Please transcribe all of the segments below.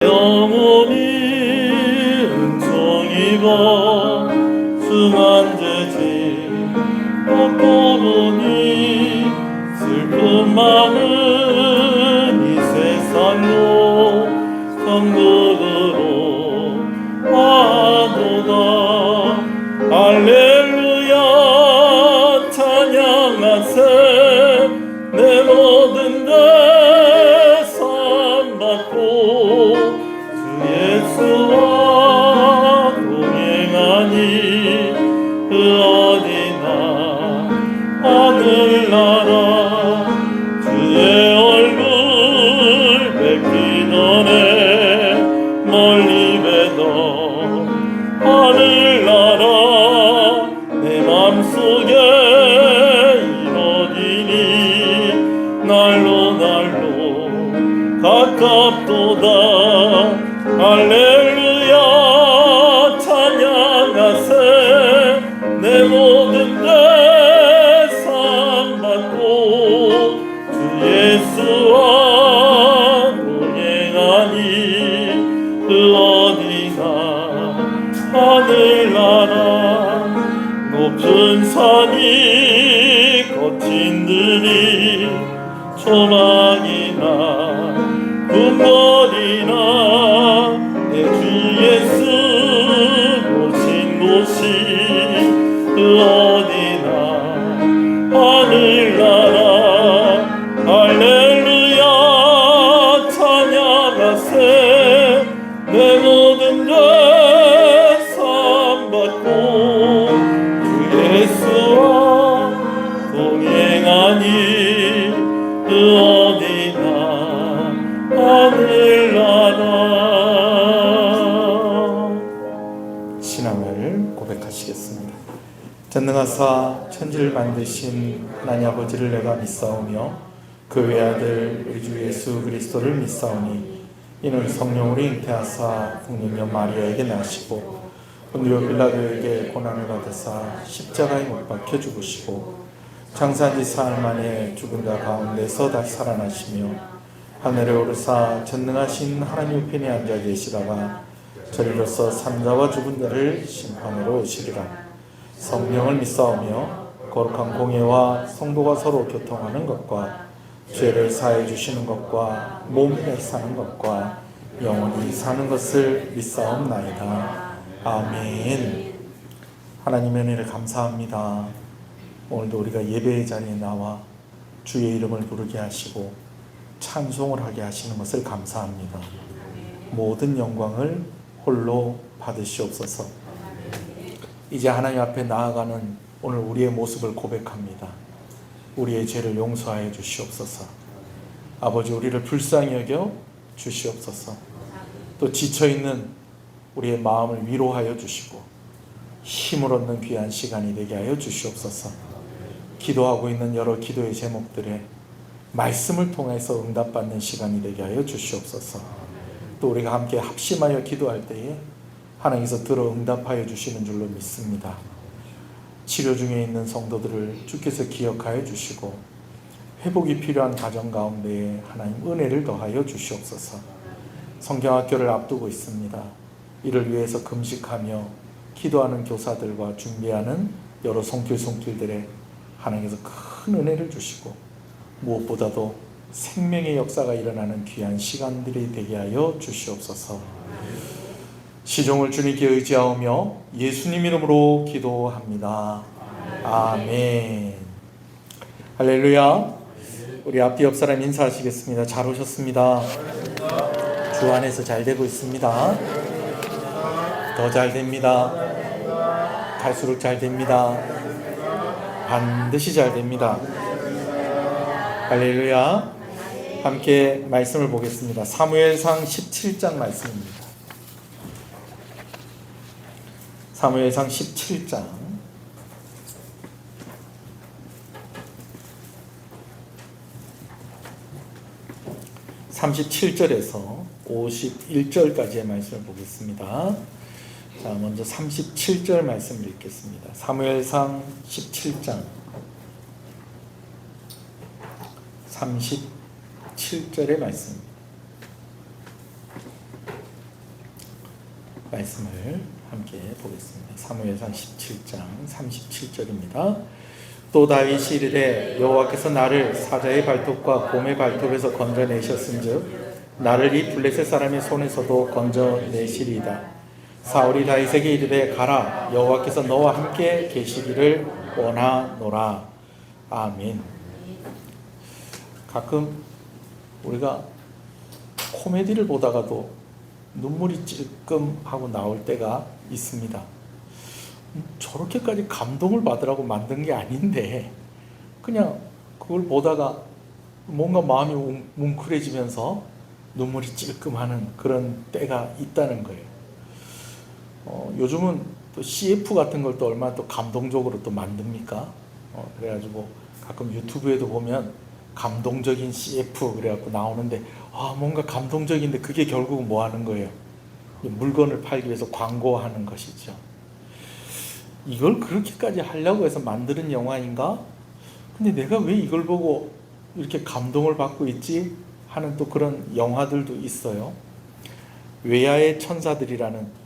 영혼이 은총이고 수만 죄지 헛보니 슬픔 많은 이 세상로 천국으로 와도다. 할렐루야 찬양하세. 내 모든 대상 받고 주 예수와 동행하니 그 어디나 하늘나라 주의 얼굴 뵙기 전에 멀리 뵈던 하늘나라 내 맘속에 이뤄지니 날로 가깝도다. 할렐루야 찬양하세. 내 모든 대상 받고 주 예수와 동행하니 그 어디나 하늘나라 높은 산이 거친 들이 초막이나 눈물이나 내 주 예수 오신 곳이 그 어디나 하늘나라. 할렐루야 찬양하세. 내 모든 대상 받고 주 예수와 동행하니 그 어디나 하늘나라. 신앙을 고백하시겠습니다. 전능하사 천지를 만드신 하나님 아버지를 내가 믿사오며 그 외아들 우리 주 예수 그리스도를 믿사오니 이는 성령으로 잉태하사 국능녀 마리아에게 나시고 본디오 빌라도에게 고난을 받으사 십자가에 못 박혀 죽으시고 장사한 지 사흘 만에 죽은 자 가운데서 다시 살아나시며 하늘에 오르사 전능하신 하나님 편에 앉아 계시다가 저리로서 산자와 죽은 자를 심판으로 오시리라. 성령을 믿사오며 거룩한 공예와 성도가 서로 교통하는 것과 죄를 사해 주시는 것과 몸에 사는 것과 영원히 사는 것을 믿사옵나이다. 아멘. 하나님의 은혜를 감사합니다. 오늘도 우리가 예배의 자리에 나와 주의 이름을 부르게 하시고 찬송을 하게 하시는 것을 감사합니다. 모든 영광을 홀로 받으시옵소서. 이제 하나님 앞에 나아가는 오늘 우리의 모습을 고백합니다. 우리의 죄를 용서하여 주시옵소서. 아버지, 우리를 불쌍히 여겨 주시옵소서. 또 지쳐있는 우리의 마음을 위로하여 주시고 힘을 얻는 귀한 시간이 되게 하여 주시옵소서. 기도하고 있는 여러 기도의 제목들에 말씀을 통해서 응답받는 시간이 되게 하여 주시옵소서. 또 우리가 함께 합심하여 기도할 때에 하나님께서 들어 응답하여 주시는 줄로 믿습니다. 치료 중에 있는 성도들을 주께서 기억하여 주시고 회복이 필요한 가정 가운데에 하나님 은혜를 더하여 주시옵소서. 성경학교를 앞두고 있습니다. 이를 위해서 금식하며 기도하는 교사들과 준비하는 여러 손길들에 하나님께서 큰 은혜를 주시고 무엇보다도 생명의 역사가 일어나는 귀한 시간들이 되게 하여 주시옵소서. 시종을 주님께 의지하오며 예수님 이름으로 기도합니다. 아멘. 할렐루야. 우리 앞뒤 옆 사람 인사하시겠습니다. 잘 오셨습니다. 주 안에서 잘 되고 있습니다. 더 잘 됩니다. 갈수록 잘 됩니다. 반드시 잘 됩니다. 할렐루야. 함께 말씀을 보겠습니다. 사무엘상 17장 말씀입니다. 사무엘상 17장 37절에서 51절까지의 말씀을 보겠습니다. 자, 먼저 37절 말씀을 읽겠습니다. 사무엘상 17장 37절의 말씀입니다. 말씀을 함께 보겠습니다. 사무엘상 17장 37절입니다. 또 다윗이 이르되 여호와께서 나를 사자의 발톱과 곰의 발톱에서 건져내셨은즉 나를 이 블레셋 사람의 손에서도 건져내시리이다. 사울이 다윗에게 이르되 가라, 여호와께서 너와 함께 계시기를 원하노라. 아멘. 가끔 우리가 코미디를 보다가도 눈물이 찔끔하고 나올 때가 있습니다. 저렇게까지 감동을 받으라고 만든 게 아닌데 그냥 그걸 보다가 뭔가 마음이 뭉클해지면서 눈물이 찔끔하는 그런 때가 있다는 거예요. 요즘은 또 CF 같은 걸 또 얼마나 또 감동적으로 또 만듭니까? 그래가지고 가끔 유튜브에도 보면 감동적인 CF 그래갖고 나오는데 뭔가 감동적인데 그게 결국은 뭐 하는 거예요? 물건을 팔기 위해서 광고하는 것이죠. 이걸 그렇게까지 하려고 해서 만드는 영화인가? 근데 내가 왜 이걸 보고 이렇게 감동을 받고 있지? 하는 또 그런 영화들도 있어요. 외야의 천사들이라는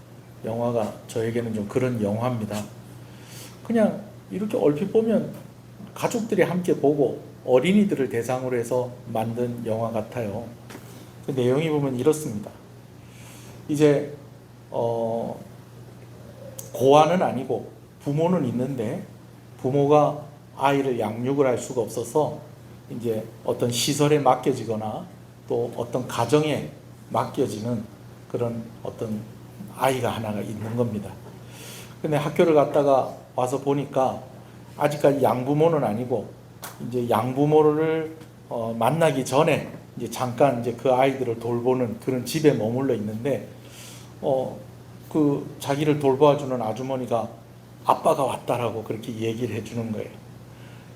영화가 저에게는 좀 그런 영화입니다. 그냥 이렇게 얼핏 보면 가족들이 함께 보고 어린이들을 대상으로 해서 만든 영화 같아요. 그 내용이 보면 이렇습니다. 이제 고아는 아니고 부모는 있는데 부모가 아이를 양육을 할 수가 없어서 이제 어떤 시설에 맡겨지거나 또 어떤 가정에 맡겨지는 그런 어떤 아이가 하나가 있는 겁니다. 근데 학교를 갔다가 와서 보니까 아직까지 양부모는 아니고 이제 양부모를 만나기 전에 이제 잠깐 이제 그 아이들을 돌보는 그런 집에 머물러 있는데 그 자기를 돌봐주는 아주머니가 아빠가 왔다라고 그렇게 얘기를 해주는 거예요.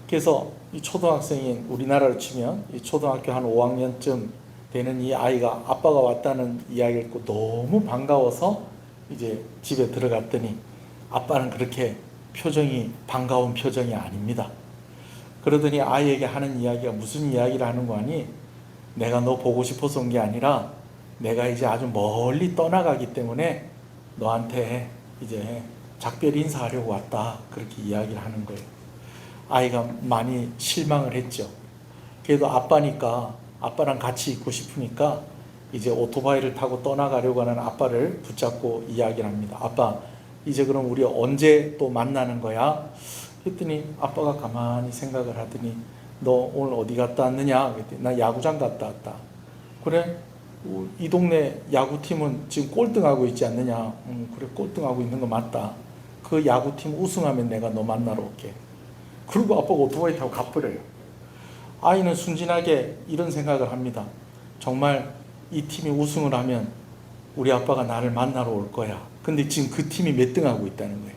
그래서 이 초등학생인 우리나라로 치면 이 초등학교 한 5학년쯤 되는 이 아이가 아빠가 왔다는 이야기를 듣고 너무 반가워서 이제 집에 들어갔더니 아빠는 그렇게 표정이 반가운 표정이 아닙니다. 그러더니 아이에게 하는 이야기가 무슨 이야기를 하는 거 아니? 내가 너 보고 싶어서 온 게 아니라 내가 이제 아주 멀리 떠나가기 때문에 너한테 이제 작별 인사하려고 왔다. 그렇게 이야기를 하는 거예요. 아이가 많이 실망을 했죠. 그래도 아빠니까 아빠랑 같이 있고 싶으니까 이제 오토바이를 타고 떠나가려고 하는 아빠를 붙잡고 이야기를 합니다. 아빠, 이제 그럼 우리 언제 또 만나는 거야? 그랬더니 아빠가 가만히 생각을 하더니 너 오늘 어디 갔다 왔느냐? 그랬더니 나 야구장 갔다 왔다. 그래? 이 동네 야구팀은 지금 꼴등하고 있지 않느냐? 그래, 꼴등하고 있는 거 맞다. 그 야구팀 우승하면 내가 너 만나러 올게. 그리고 아빠가 오토바이 타고 가버려요. 아이는 순진하게 이런 생각을 합니다. 정말 이 팀이 우승을 하면 우리 아빠가 나를 만나러 올 거야. 근데 지금 그 팀이 몇 등 하고 있다는 거예요.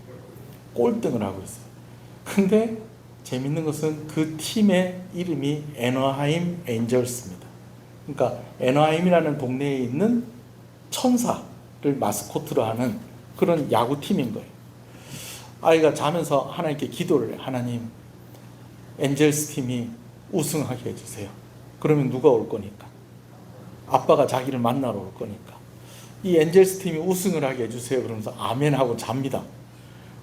꼴등을 하고 있어요. 근데 재밌는 것은 그 팀의 이름이 애너하임 엔젤스입니다. 그러니까 애너하임이라는 동네에 있는 천사를 마스코트로 하는 그런 야구팀인 거예요. 아이가 자면서 하나님께 기도를 해요. 하나님, 엔젤스 팀이 우승하게 해주세요. 그러면 누가 올 거니까? 아빠가 자기를 만나러 올 거니까. 이 엔젤스 팀이 우승을 하게 해주세요. 그러면서 아멘 하고 잡니다.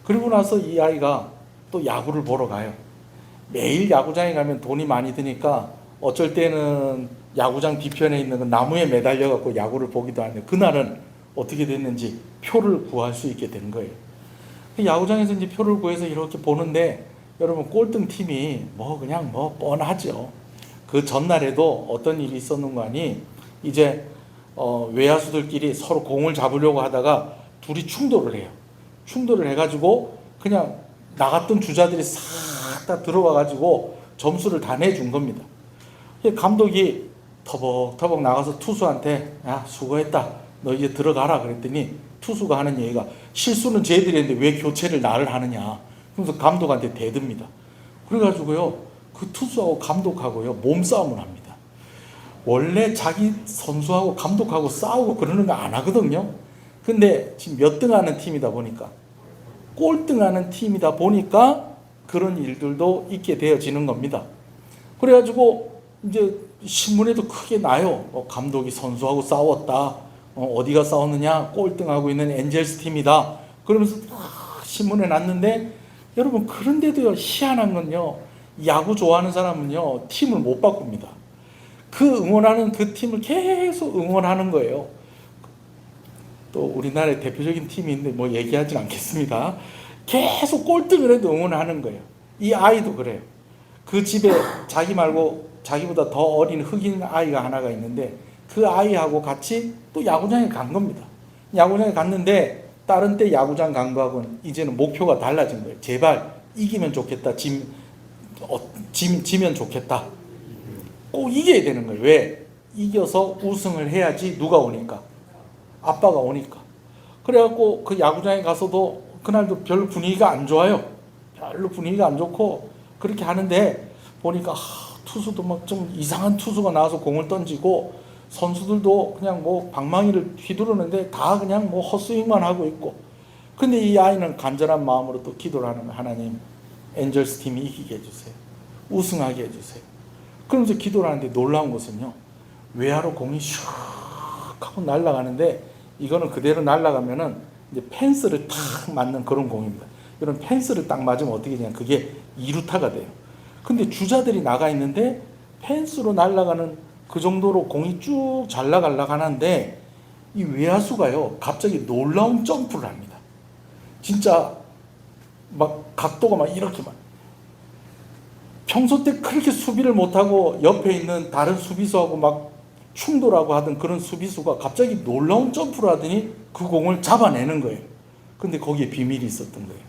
그리고 나서 이 아이가 또 야구를 보러 가요. 매일 야구장에 가면 돈이 많이 드니까 어쩔 때는 야구장 뒤편에 있는 그 나무에 매달려 갖고 야구를 보기도 하는데 그날은 어떻게 됐는지 표를 구할 수 있게 된 거예요. 야구장에서 이제 표를 구해서 이렇게 보는데 여러분 꼴등 팀이 그냥 뻔하죠. 그 전날에도 어떤 일이 있었는 거 아니? 이제 외야수들끼리 서로 공을 잡으려고 하다가 둘이 충돌을 해요. 충돌을 해가지고 그냥 나갔던 주자들이 싹 다 들어와가지고 점수를 다 내준 겁니다. 감독이 터벅터벅 나가서 투수한테 야, 수고했다. 너 이제 들어가라. 그랬더니 투수가 하는 얘기가 실수는 쟤들이 했는데 왜 교체를 나를 하느냐. 그래서 감독한테 대듭니다. 그래가지고요, 그 투수하고 감독하고요, 몸싸움을 합니다. 원래 자기 선수하고 감독하고 싸우고 그러는 거 안 하거든요. 근데 지금 몇 등 하는 팀이다 보니까, 꼴등 하는 팀이다 보니까 그런 일들도 있게 되어지는 겁니다. 그래가지고 이제 신문에도 크게 나요. 감독이 선수하고 싸웠다. 어디가 싸우느냐? 꼴등하고 있는 엔젤스 팀이다. 그러면서 신문에 났는데, 여러분 그런데도요, 희한한 건요, 야구 좋아하는 사람은요 팀을 못 바꿉니다. 그 응원하는 그 팀을 계속 응원하는 거예요. 또 우리나라의 대표적인 팀이 있는데 뭐 얘기하진 않겠습니다. 계속 꼴등을 해도 응원하는 거예요. 이 아이도 그래요. 그 집에 자기 말고 자기보다 더 어린 흑인 아이가 하나가 있는데, 그 아이하고 같이 또 야구장에 간 겁니다. 야구장에 갔는데 다른 때 야구장 간 거하고는 이제는 목표가 달라진 거예요. 제발 이기면 좋겠다. 지면 좋겠다. 꼭 이겨야 되는 거예요. 왜? 이겨서 우승을 해야지 누가 오니까? 아빠가 오니까. 그래갖고 그 야구장에 가서도 그날도 별로 분위기가 안 좋아요. 별로 분위기가 안 좋고 그렇게 하는데 보니까 투수도 막 좀 이상한 투수가 나와서 공을 던지고, 선수들도 그냥 뭐 방망이를 휘두르는데 다 그냥 뭐 헛스윙만 하고 있고. 근데 이 아이는 간절한 마음으로 또 기도를 하는 거예요. 하나님, 엔젤스 팀이 이기게 해주세요. 우승하게 해주세요. 그러면서 기도를 하는데 놀라운 것은요, 외야로 공이 슉 하고 날아가는데, 이거는 그대로 날아가면은 이제 펜스를 탁 맞는 그런 공입니다. 이런 펜스를 딱 맞으면 어떻게 되냐, 그게 2루타가 돼요. 근데 주자들이 나가 있는데 펜스로 날아가는 그 정도로 공이 쭉 잘 나가려고 하는데, 이 외야수가요 갑자기 놀라운 점프를 합니다. 진짜 막 각도가 막 이렇게 막, 평소 때 그렇게 수비를 못하고 옆에 있는 다른 수비수하고 막 충돌하고 하던 그런 수비수가 갑자기 놀라운 점프를 하더니 그 공을 잡아내는 거예요. 근데 거기에 비밀이 있었던 거예요.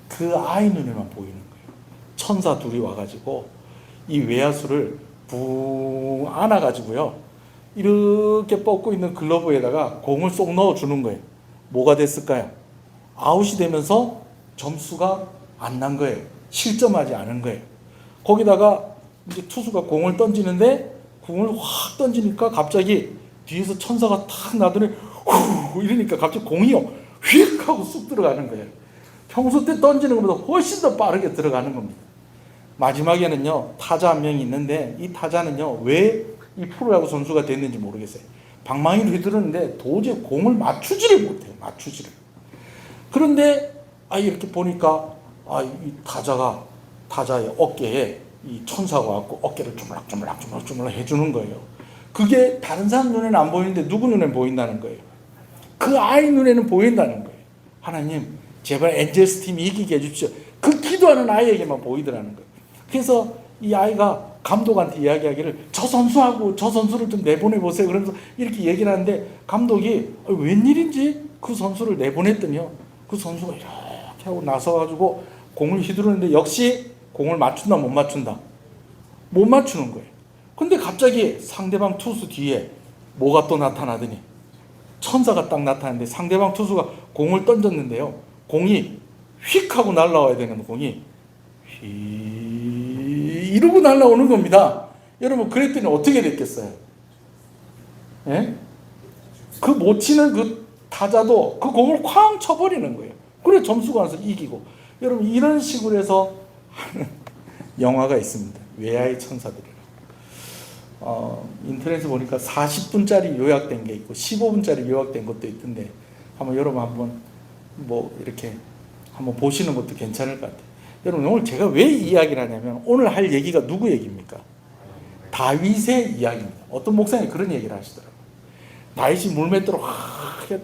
그 아이 눈에만 보이는 거예요. 천사 둘이 와가지고 이 외야수를 붕 안아가지고요, 이렇게 뻗고 있는 글러브에다가 공을 쏙 넣어주는 거예요. 뭐가 됐을까요? 아웃이 되면서 점수가 안 난 거예요. 실점하지 않은 거예요. 거기다가 이제 투수가 공을 던지는데, 공을 확 던지니까 갑자기 뒤에서 천사가 탁 나더니 후 이러니까 갑자기 공이요 휙 하고 쑥 들어가는 거예요. 평소 때 던지는 것보다 훨씬 더 빠르게 들어가는 겁니다. 마지막에는요, 타자 한 명이 있는데, 이 타자는요 왜 이 프로야구 선수가 됐는지 모르겠어요. 방망이를 휘두르는데 도저히 공을 맞추지를 못해요. 맞추지를. 그런데 이렇게 보니까 이 타자의 어깨에 이 천사가 왔고 어깨를 주물럭주물럭 해주는 거예요. 그게 다른 사람 눈에는 안 보이는데 누구 눈에는 보인다는 거예요. 그 아이 눈에는 보인다는 거예요. 하나님, 제발 엔젤스 팀이 이기게 해주십시오. 그 기도하는 아이에게만 보이더라는 거예요. 그래서 이 아이가 감독한테 이야기하기를, 저 선수하고 저 선수를 좀 내보내보세요. 그러면서 이렇게 얘기를 하는데, 감독이 웬일인지 그 선수를 내보냈더니요, 그 선수가 이렇게 하고 나서가지고 공을 휘두르는데 역시 공을 맞춘다 못 맞춘다? 못 맞추는 거예요. 근데 갑자기 상대방 투수 뒤에 뭐가 또 나타나더니 천사가 딱 나타났는데, 상대방 투수가 공을 던졌는데요, 공이 휙 하고 날아와야 되는 공이 휙 이러고 날아오는 겁니다. 여러분, 그랬더니 어떻게 됐겠어요? 예? 그 못 치는 그 타자도 그 공을 쾅 쳐버리는 거예요. 그래 점수가 나서 이기고. 여러분, 이런 식으로 해서 하는 영화가 있습니다. 외야의 천사들이라고. 인터넷에 보니까 40분짜리 요약된 게 있고 15분짜리 요약된 것도 있던데, 여러분 한번 뭐 이렇게 한번 보시는 것도 괜찮을 것 같아요. 여러분, 오늘 제가 왜 이 이야기를 하냐면, 오늘 할 얘기가 누구 얘기입니까? 다윗의 이야기입니다. 어떤 목사님이 그런 얘기를 하시더라고요. 다윗이 물맷대로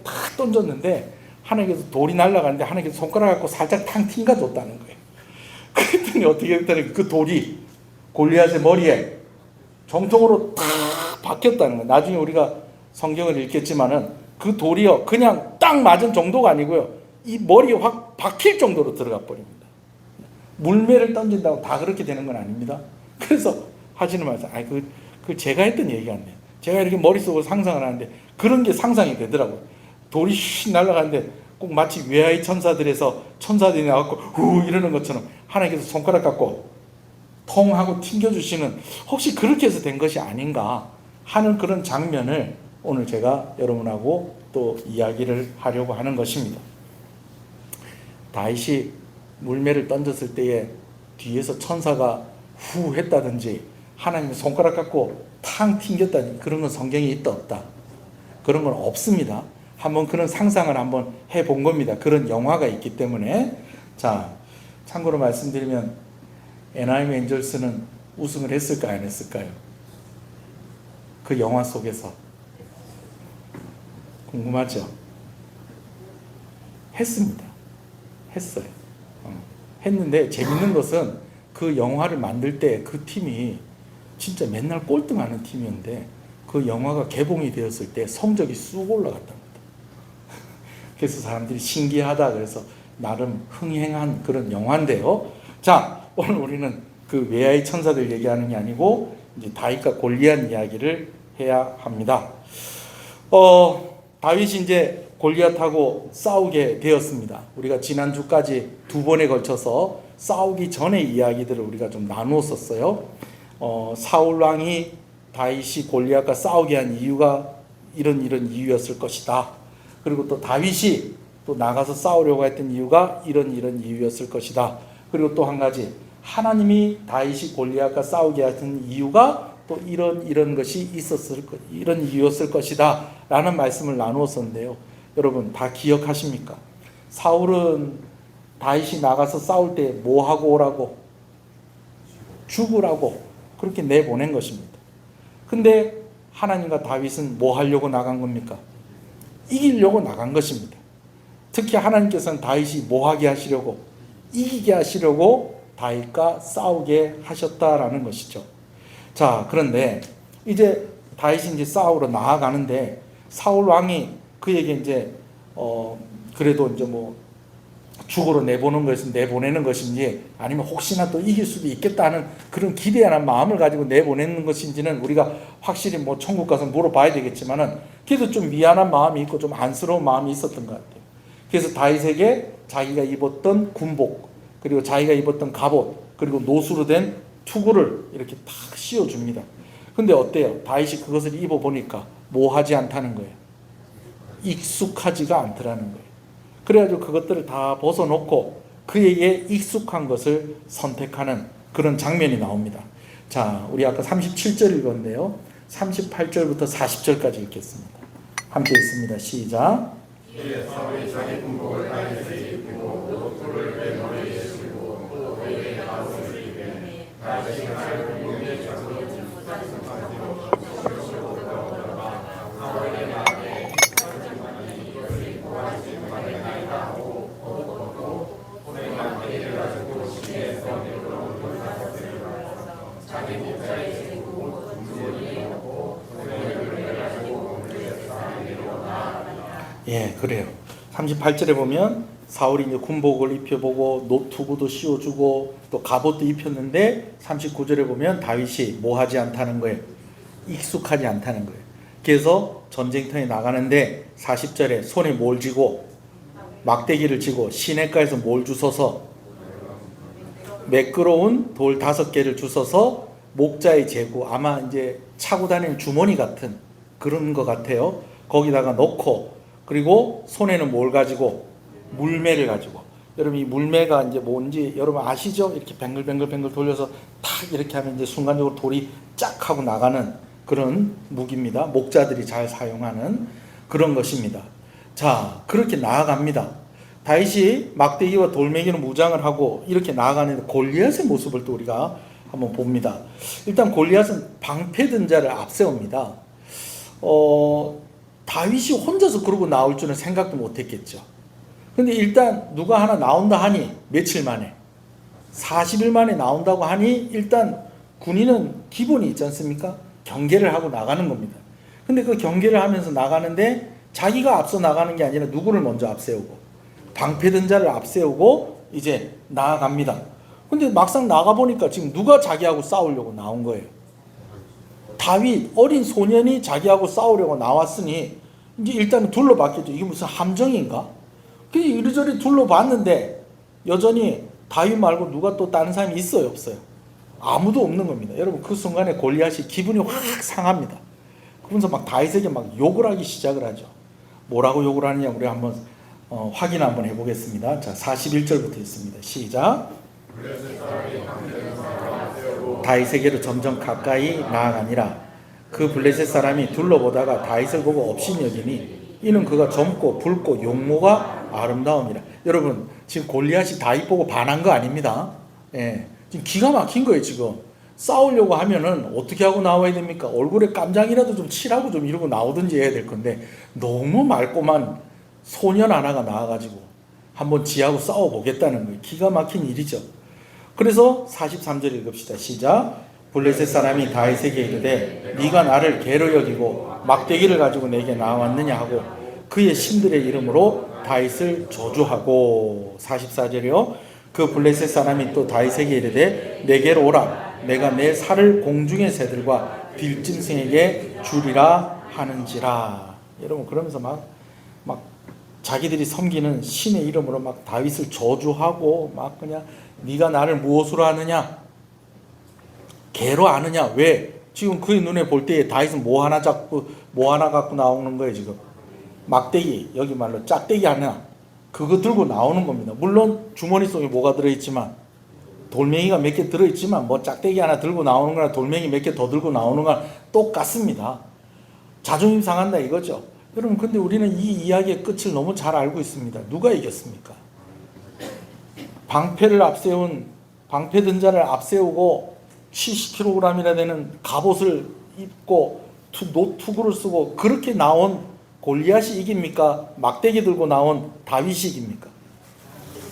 탁 던졌는데 하나님께서 돌이 날아가는데 하나님께서 손가락 갖고 살짝 탕 튕겨줬다는 거예요. 그랬더니 어떻게 됐다니, 그 돌이 골리앗의 머리에 정통으로 탁 박혔다는 거예요. 나중에 우리가 성경을 읽겠지만은 그 돌이요 그냥 딱 맞은 정도가 아니고요, 이 머리에 확 박힐 정도로 들어가 버립니다. 물매를 던진다고 다 그렇게 되는 건 아닙니다. 그래서 하시는 말씀, 그 제가 했던 얘기가 아니에요. 제가 이렇게 머릿속으로 상상을 하는데 그런 게 상상이 되더라고요. 돌이 휙 날아가는데 꼭 마치 외아의 천사들에서 천사들이 나와서 후 이러는 것처럼 하나님께서 손가락 갖고 통 하고 튕겨주시는, 혹시 그렇게 해서 된 것이 아닌가 하는 그런 장면을 오늘 제가 여러분하고 또 이야기를 하려고 하는 것입니다. 다윗이 물매를 던졌을 때에 뒤에서 천사가 후 했다든지 하나님의 손가락 갖고 탕 튕겼다든지 그런 건 성경에 있다 없다? 그런 건 없습니다. 한번 그런 상상을 한번 해본 겁니다. 그런 영화가 있기 때문에. 자, 참고로 말씀드리면 애나임 엔젤스는 우승을 했을까요? 안 했을까요? 그 영화 속에서. 궁금하죠? 했습니다. 했어요. 했는데 재밌는 것은 그 영화를 만들 때 그 팀이 진짜 맨날 꼴등하는 팀이었는데 그 영화가 개봉이 되었을 때 성적이 쑥 올라갔답니다. 그래서 사람들이 신기하다 그래서 나름 흥행한 그런 영화인데요. 자, 오늘 우리는 그 외아의 천사들 얘기하는 게 아니고 이제 다윗과 골리앗 이야기를 해야 합니다. 다윗이 이제 골리앗하고 싸우게 되었습니다. 우리가 지난주까지 2번에 걸쳐서 싸우기 전의 이야기들을 우리가 좀 나누었었어요. 사울 왕이 다윗이 골리앗과 싸우게 한 이유가 이런 이유였을 것이다. 그리고 또 다윗이 또 나가서 싸우려고 했던 이유가 이런 이유였을 것이다. 그리고 또 한 가지, 하나님이 다윗이 골리앗과 싸우게 하신 이유가 또 이런 것이 이런 이유였을 것이다 라는 말씀을 나누었었는데요. 여러분 다 기억하십니까? 사울은 다윗이 나가서 싸울 때 뭐 하고 오라고? 죽으라고 그렇게 내보낸 것입니다. 근데 하나님과 다윗은 뭐 하려고 나간 겁니까? 이기려고 나간 것입니다. 특히 하나님께서는 다윗이 뭐 하게 하시려고? 이기게 하시려고 다윗과 싸우게 하셨다라는 것이죠. 자, 그런데 이제 다윗이 이제 싸우러 나아가는데 사울 왕이 그에게 이제 그래도 이제 뭐 죽으러 내보내는 것인지 아니면 혹시나 또 이길 수도 있겠다는 그런 기대하는 마음을 가지고 내보내는 것인지는 우리가 확실히 뭐 천국 가서 물어봐야 되겠지만은 그래도 좀 미안한 마음이 있고 좀 안쓰러운 마음이 있었던 것 같아요. 그래서 다윗에게 자기가 입었던 군복 그리고 자기가 입었던 갑옷 그리고 노수로 된 투구를 이렇게 탁 씌워줍니다. 근데 어때요? 다윗이 그것을 입어보니까 뭐 하지 않다는 거예요? 익숙하지가 않더라는 거예요. 그래가지고 그것들을 다 벗어놓고 그에게 익숙한 것을 선택하는 그런 장면이 나옵니다. 자, 우리 아까 37절 읽었는데요. 38절부터 40절까지 읽겠습니다. 함께 읽습니다. 시작. 사울이 자기 군복을 다윗에게 입히고 노토를 내 머리에 쓰고 또 그에게 나무를 입히매 다윗이 자기 군복에 잡고 사울에게 말하되 이것을 구할 수 있는 바가 하고 옷 벗고 손에만 때를 가지고 시내에서 내려온 돌사슴을 자기 목자에 지고 군주를 입고 손을 가지고 공주에서 사내로 나아가니라. 예, 그래요. 38절에 보면 사울이 이제 군복을 입혀보고 노투구도 씌워주고 또 갑옷도 입혔는데 39절에 보면 다윗이 뭐 하지 않다는 거예요? 익숙하지 않다는 거예요. 그래서 전쟁터에 나가는데 40절에 손에 뭘 쥐고 막대기를 쥐고 시냇가에서 뭘 주워서 매끄러운 돌 5개를 주워서 목자에 재고 아마 이제 차고 다니는 주머니 같은 그런 것 같아요. 거기다가 넣고 그리고 손에는 뭘 가지고? 물매를 가지고. 여러분 이 물매가 이제 뭔지 여러분 아시죠? 이렇게 뱅글뱅글 돌려서 탁 이렇게 하면 이제 순간적으로 돌이 쫙 하고 나가는 그런 무기입니다. 목자들이 잘 사용하는 그런 것입니다. 자, 그렇게 나아갑니다. 다윗이 막대기와 돌멩이로 무장을 하고 이렇게 나아가는데 골리앗의 모습을 또 우리가 한번 봅니다. 일단 골리앗은 방패든 자를 앞세웁니다. 다윗이 혼자서 그러고 나올 줄은 생각도 못했겠죠. 근데 일단 누가 하나 나온다 하니 며칠 만에 40일 만에 나온다고 하니 일단 군인은 기본이 있지 않습니까? 경계를 하고 나가는 겁니다. 근데 그 경계를 하면서 나가는데 자기가 앞서 나가는 게 아니라 누구를 먼저 앞세우고 방패든 자를 앞세우고 이제 나아갑니다. 근데 막상 나가보니까 지금 누가 자기하고 싸우려고 나온 거예요? 다윗 어린 소년이 자기하고 싸우려고 나왔으니 이제 일단은 둘러봤겠죠. 이게 무슨 함정인가? 그래서 이리저리 둘러봤는데 여전히 다윗 말고 누가 또 다른 사람이 있어요? 없어요? 아무도 없는 겁니다. 여러분 그 순간에 골리앗이 기분이 확 상합니다. 그러면서 막 다윗에게 막 욕을 하기 시작을 하죠. 뭐라고 욕을 하느냐 우리 한번 확인 한번 해보겠습니다. 자, 41절부터 있습니다. 시작. 다윗에게로 점점 가까이 나아가니라. 그 블레셋 사람이 둘러보다가 다윗을 보고 업신여기니 이는 그가 젊고 붉고 용모가 아름다움이라. 여러분 지금 골리앗이 다윗 보고 반한 거 아닙니다. 예, 지금 기가 막힌 거예요. 지금 싸우려고 하면은 어떻게 하고 나와야 됩니까? 얼굴에 깜장이라도 좀 칠하고 좀 이러고 나오든지 해야 될 건데 너무 말꼬만 소년 하나가 나와가지고 한번 지하고 싸워보겠다는 거예요. 기가 막힌 일이죠. 그래서 43절 읽읍시다. 시작. 블레셋 사람이 다윗에게 이르되 네가 나를 개로 여기고 막대기를 가지고 내게 나왔느냐 하고 그의 신들의 이름으로 다윗을 저주하고. 44절이요. 그 블레셋 사람이 또 다윗에게 이르되 내게로 오라. 내가 내 살을 공중의 새들과 들짐승에게 주리라 하는지라. 여러분 그러면서 막 자기들이 섬기는 신의 이름으로 막 다윗을 저주하고 막 그냥 네가 나를 무엇으로 아느냐? 개로 아느냐? 왜? 지금 그의 눈에 볼 때에 다윗은 뭐 하나 갖고 나오는 거예요. 지금 막대기, 여기 말로 짝대기 하나, 그거 들고 나오는 겁니다. 물론 주머니 속에 뭐가 들어있지만, 돌멩이가 몇 개 들어있지만 뭐 짝대기 하나 들고 나오는 거나 돌멩이 몇 개 더 들고 나오는 거나 똑같습니다. 자존심 상한다 이거죠. 여러분 근데 우리는 이 이야기의 끝을 너무 잘 알고 있습니다. 누가 이겼습니까? 방패 든 자를 앞세우고 70kg이나 되는 갑옷을 입고 노투구를 쓰고 그렇게 나온 골리앗이 이깁니까? 막대기 들고 나온 다윗이 이깁니까?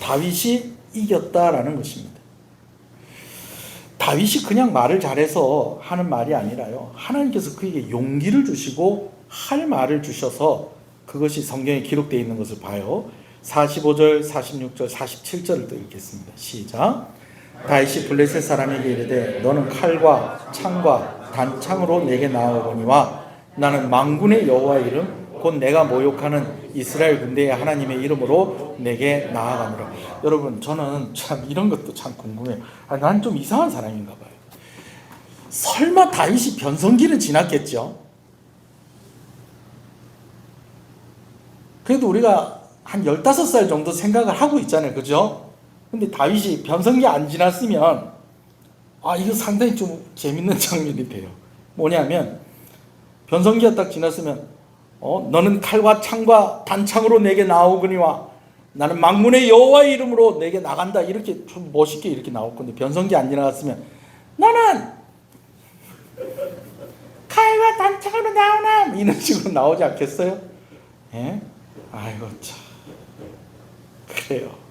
다윗이 이겼다라는 것입니다. 다윗이 그냥 말을 잘해서 하는 말이 아니라요, 하나님께서 그에게 용기를 주시고 할 말을 주셔서 그것이 성경에 기록되어 있는 것을 봐요. 45절, 46절, 47절을 또 읽겠습니다. 시작. 다윗이 블레셋 사람에게 이르되 너는 칼과 창과 단창으로 내게 나아오거니와 나는 만군의 여호와의 이름 곧 내가 모욕하는 이스라엘 군대의 하나님의 이름으로 내게 나아가노라. 여러분 저는 참 이런 것도 참 궁금해요. 난 좀 이상한 사람인가 봐요. 설마 다윗이 변성기는 지났겠죠? 그래도 우리가 한 15살 정도 생각을 하고 있잖아요. 그죠? 근데 다윗이 변성기 안 지났으면 이거 상당히 좀 재밌는 장면이 돼요. 뭐냐면 변성기가 딱 지났으면 너는 칼과 창과 단창으로 내게 나오거니와 나는 만군의 여호와의 이름으로 내게 나간다. 이렇게 좀 멋있게 이렇게 나올 건데 변성기 안 지나갔으면 너는 칼과 단창으로 나오나 이런 식으로 나오지 않겠어요? 예? 아이고 참 그래요.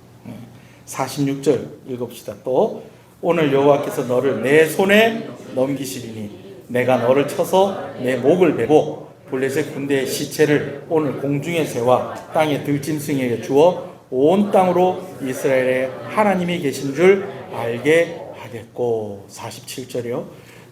46절 읽읍시다. 또 오늘 여호와께서 너를 내 손에 넘기시리니 내가 너를 쳐서 내 목을 베고 블레셋 군대의 시체를 오늘 공중의 새와 땅의 들짐승에게 주어 온 땅으로 이스라엘의 하나님이 계신 줄 알게 하겠고. 47절이요.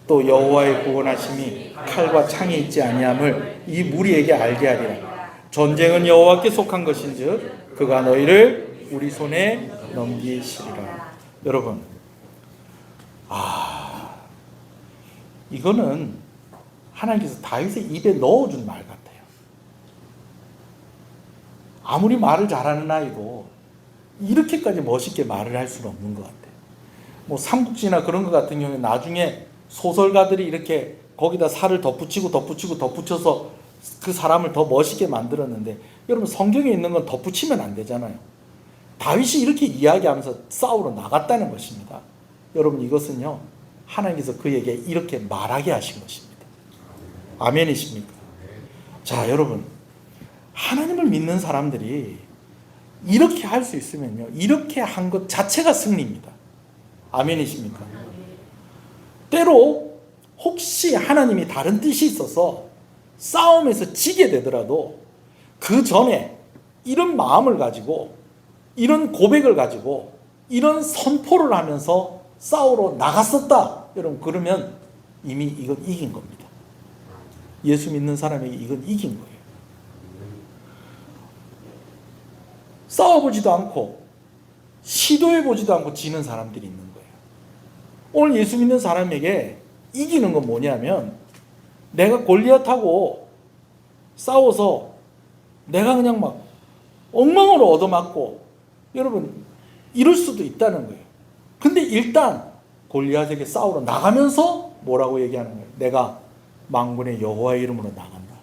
또 여호와의 구원하심이 칼과 창이 있지 아니함을 이 무리에게 알게 하리라. 전쟁은 여호와께 속한 것인즉 그가 너희를 우리 손에 넘기시리라. 여러분 이거는 하나님께서 다윗의 입에 넣어준 말 같아요. 아무리 말을 잘하는 아이도 이렇게까지 멋있게 말을 할 수는 없는 것 같아요. 뭐 삼국지나 그런 것 같은 경우에 나중에 소설가들이 이렇게 거기다 살을 덧붙여서 그 사람을 더 멋있게 만들었는데 여러분 성경에 있는 건 덧붙이면 안 되잖아요. 다윗이 이렇게 이야기하면서 싸우러 나갔다는 것입니다. 여러분 이것은요 하나님께서 그에게 이렇게 말하게 하신 것입니다. 아멘이십니까? 자 여러분 하나님을 믿는 사람들이 이렇게 할 수 있으면요 이렇게 한 것 자체가 승리입니다. 아멘이십니까? 때로 혹시 하나님이 다른 뜻이 있어서 싸움에서 지게 되더라도 그 전에 이런 마음을 가지고 이런 고백을 가지고 이런 선포를 하면서 싸우러 나갔었다. 여러분 그러면 이미 이건 이긴 겁니다. 예수 믿는 사람에게 이건 이긴 거예요. 싸워보지도 않고 시도해보지도 않고 지는 사람들이 있는 거예요. 오늘 예수 믿는 사람에게 이기는 건 뭐냐면 내가 골리앗하고 싸워서 내가 그냥 막 엉망으로 얻어맞고 여러분 이럴 수도 있다는 거예요. 근데 일단 골리앗에게 싸우러 나가면서 뭐라고 얘기하는 거예요? 내가 만군의 여호와의 이름으로 나간다.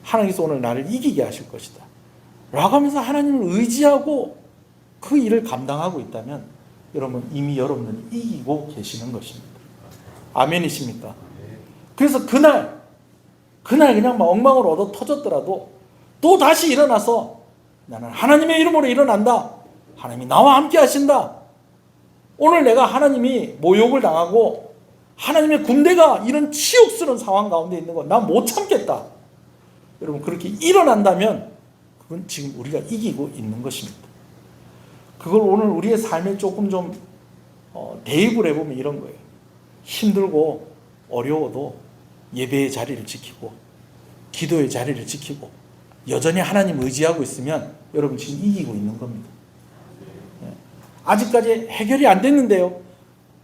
하나님께서 오늘 나를 이기게 하실 것이다. 라고 하면서 하나님을 의지하고 그 일을 감당하고 있다면 여러분 이미 여러분은 이기고 계시는 것입니다. 아멘이십니까? 그래서 그날 그냥 막 엉망으로 얻어 터졌더라도 또 다시 일어나서 나는 하나님의 이름으로 일어난다. 하나님이 나와 함께 하신다. 오늘 내가 하나님이 모욕을 당하고 하나님의 군대가 이런 치욕스러운 상황 가운데 있는 거 난 못 참겠다. 여러분 그렇게 일어난다면 그건 지금 우리가 이기고 있는 것입니다. 그걸 오늘 우리의 삶에 조금 좀 대입을 해보면 이런 거예요. 힘들고 어려워도 예배의 자리를 지키고 기도의 자리를 지키고 여전히 하나님 의지하고 있으면 여러분 지금 이기고 있는 겁니다. 아직까지 해결이 안 됐는데요.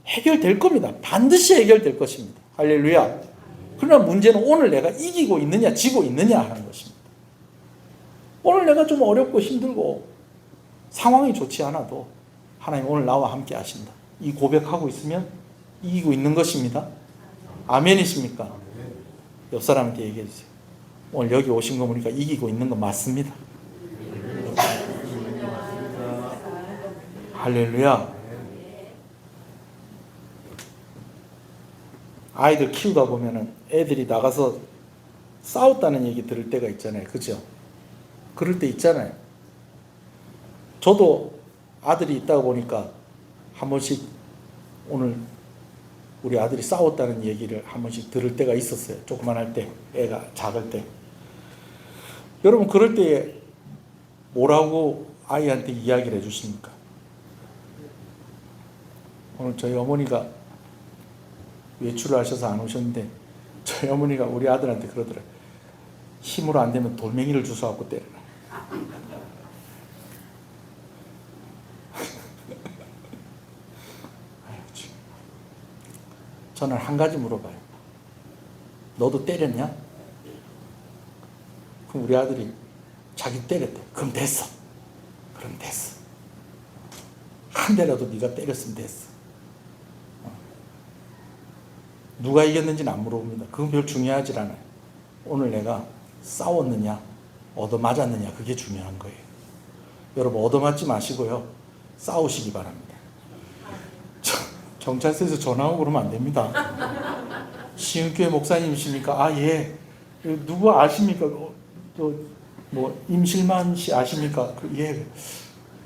해결될 겁니다. 반드시 해결될 것입니다. 할렐루야. 그러나 문제는 오늘 내가 이기고 있느냐 지고 있느냐 하는 것입니다. 오늘 내가 좀 어렵고 힘들고 상황이 좋지 않아도 하나님 오늘 나와 함께 하신다. 이 고백하고 있으면 이기고 있는 것입니다. 아멘이십니까? 옆 사람한테 얘기해 주세요. 오늘 여기 오신 거 보니까 이기고 있는 거 맞습니다. 할렐루야. 아이들 키우다 보면은 애들이 나가서 싸웠다는 얘기 들을 때가 있잖아요. 그죠? 그럴 때 있잖아요. 저도 아들이 있다 보니까 한 번씩 오늘 우리 아들이 싸웠다는 얘기를 한 번씩 들을 때가 있었어요. 조그만할 때, 애가 작을 때. 여러분 그럴 때 뭐라고 아이한테 이야기를 해주십니까? 오늘 저희 어머니가 외출을 하셔서 안 오셨는데 저희 어머니가 우리 아들한테 그러더라고요. 힘으로 안 되면 돌멩이를 주워갖고 때려라. 저는 한 가지 물어봐요. 너도 때렸냐? 그럼 우리 아들이 자기 때렸대. 그럼 됐어. 그럼 됐어. 한 대라도 네가 때렸으면 됐어. 누가 이겼는지는 안 물어봅니다. 그건 별 중요하지 않아요. 오늘 내가 싸웠느냐 얻어맞았느냐 그게 중요한 거예요. 여러분 얻어맞지 마시고요. 싸우시기 바랍니다. 경찰서에서 전화 오고 그러면 안 됩니다. 시흥교회 목사님이십니까? 아 예. 누구 아십니까? 뭐 임실만 씨 아십니까? 예.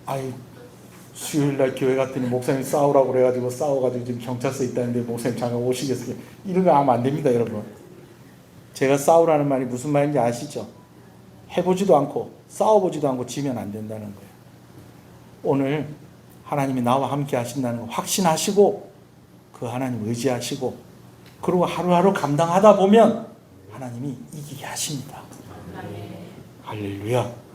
아이 수요일날 교회 갔더니 목사님 싸우라고 그래가지고 싸워가지고 지금 경찰서에 있다는데 목사님 잠깐 오시겠어요? 이런 거 하면 안 됩니다, 여러분. 제가 싸우라는 말이 무슨 말인지 아시죠? 해보지도 않고 싸워보지도 않고 지면 안 된다는 거예요. 오늘 하나님이 나와 함께 하신다는 거 확신하시고 그 하나님 의지하시고 그리고 하루하루 감당하다 보면 하나님이 이기게 하십니다. 할렐루야.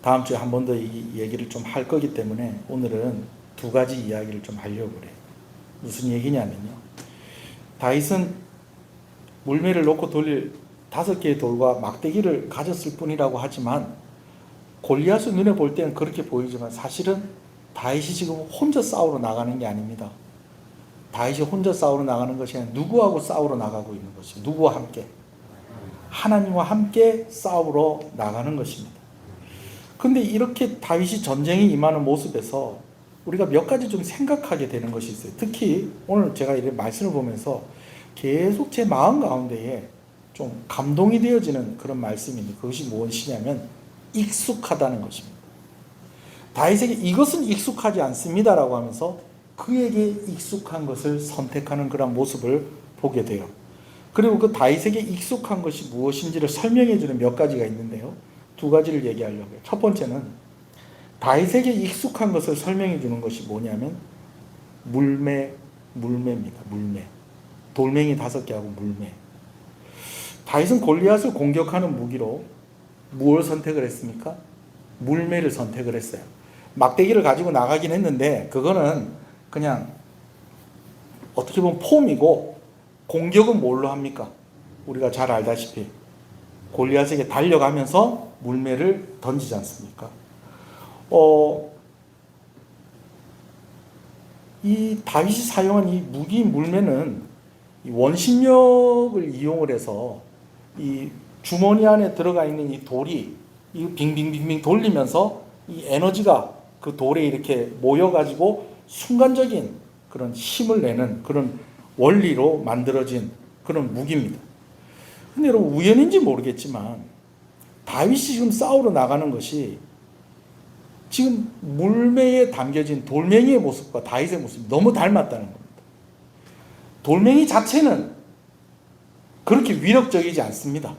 다음 주에 한 번 더 이 얘기를 좀 할 거기 때문에 오늘은 두 가지 이야기를 좀 하려고 그래요. 무슨 얘기냐면요. 다윗은 물매를 놓고 돌릴 5개의 돌과 막대기를 가졌을 뿐이라고 하지만 골리앗의 눈에 볼 때는 그렇게 보이지만 사실은 다윗이 지금 혼자 싸우러 나가는 게 아닙니다. 다윗이 혼자 싸우러 나가는 것이 아니라 누구하고 싸우러 나가고 있는 것이에요. 누구와 함께? 하나님과 함께 싸우러 나가는 것입니다. 근데 이렇게 다윗이 전쟁에 임하는 모습에서 우리가 몇 가지 좀 생각하게 되는 것이 있어요. 특히 오늘 제가 이런 말씀을 보면서 계속 제 마음 가운데에 좀 감동이 되어지는 그런 말씀인데 그것이 무엇이냐면 익숙하다는 것입니다. 다윗에게 이것은 익숙하지 않습니다라고 하면서 그에게 익숙한 것을 선택하는 그런 모습을 보게 돼요. 그리고 그 다윗에게 익숙한 것이 무엇인지를 설명해 주는 몇 가지가 있는데요. 두 가지를 얘기하려고 해요. 첫 번째는 다윗에게 익숙한 것을 설명해 주는 것이 뭐냐면 물매입니다. 물매. 돌멩이 5개하고 물매. 다윗은 골리앗을 공격하는 무기로 무엇을 선택을 했습니까? 물매를 선택을 했어요. 막대기를 가지고 나가긴 했는데 그거는 그냥 어떻게 보면 폼이고 공격은 뭘로 합니까? 우리가 잘 알다시피 골리앗에게 달려가면서 물매를 던지지 않습니까? 이 다윗이 사용한 이 무기 물매는 이 원심력을 이용을 해서 이 주머니 안에 들어가 있는 이 돌이 이 빙빙빙빙 돌리면서 이 에너지가 그 돌에 이렇게 모여가지고 순간적인 그런 힘을 내는 그런 원리로 만들어진 그런 무기입니다. 근데 여러분 우연인지 모르겠지만 다윗이 지금 싸우러 나가는 것이 지금 물매에 담겨진 돌멩이의 모습과 다윗의 모습이 너무 닮았다는 겁니다. 돌멩이 자체는 그렇게 위력적이지 않습니다.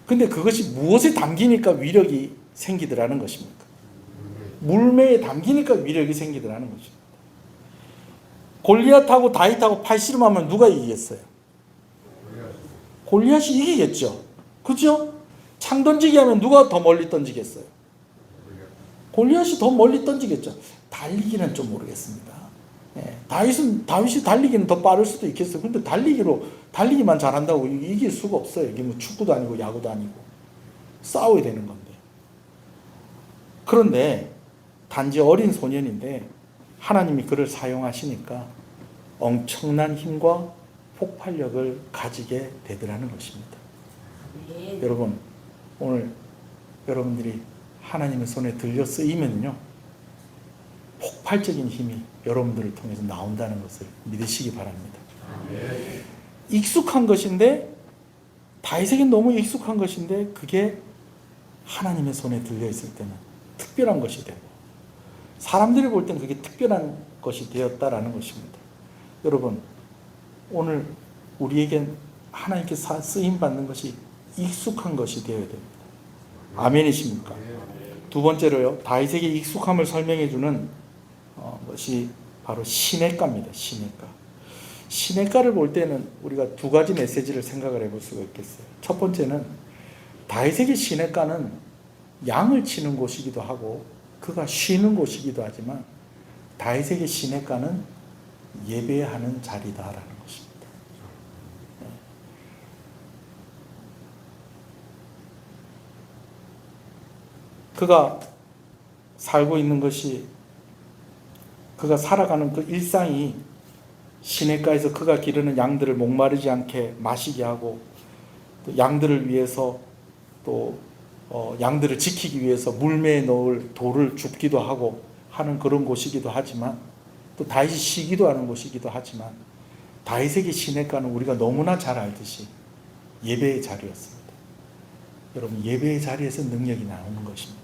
근데 그것이 무엇에 담기니까 위력이 생기더라는 것입니까? 물매에 담기니까 위력이 생기더라는 것입니다. 골리앗하고 다윗하고 팔씨름하면 누가 이기겠어요? 골리앗이 이기겠죠. 그죠? 창 던지기 하면 누가 더 멀리 던지겠어요? 골리앗이 더 멀리 던지겠죠. 달리기는 좀 모르겠습니다. 다윗이 달리기는 더 빠를 수도 있겠어요. 근데 달리기만 잘한다고 이길 수가 없어요. 이게 뭐 축구도 아니고 야구도 아니고 싸워야 되는 건데. 그런데 단지 어린 소년인데 하나님이 그를 사용하시니까 엄청난 힘과 폭발력을 가지게 되더라는 것입니다. 여러분 오늘 여러분들이 하나님의 손에 들려 쓰이면요 폭발적인 힘이 여러분들을 통해서 나온다는 것을 믿으시기 바랍니다. 익숙한 것인데 다윗에게 너무 익숙한 것인데 그게 하나님의 손에 들려 있을 때는 특별한 것이 되고 사람들이 볼 때는 그게 특별한 것이 되었다라는 것입니다. 여러분 오늘 우리에겐 하나님께 쓰임 받는 것이 익숙한 것이 되어야 됩니다. 아멘이십니까? 두 번째로요 다윗에게 익숙함을 설명해 주는 것이 바로 시냇가입니다. 시냇가를 볼 때는 우리가 두 가지 메시지를 생각을 해볼 수가 있겠어요. 첫 번째는 다윗에게 시냇가는 양을 치는 곳이기도 하고 그가 쉬는 곳이기도 하지만 다윗에게 시냇가는 예배하는 자리다라는 것입니다. 그가 살고 있는 것이 그가 살아가는 그 일상이 시냇가에서 그가 기르는 양들을 목마르지 않게 마시게 하고 또 양들을 위해서 또 양들을 지키기 위해서 물매에 넣을 돌을 줍기도 하고 하는 그런 곳이기도 하지만 또 다윗이 쉬기도 하는 곳이기도 하지만 다윗에게 시냇가는 우리가 너무나 잘 알듯이 예배의 자리였습니다. 여러분 예배의 자리에서 능력이 나오는 것입니다.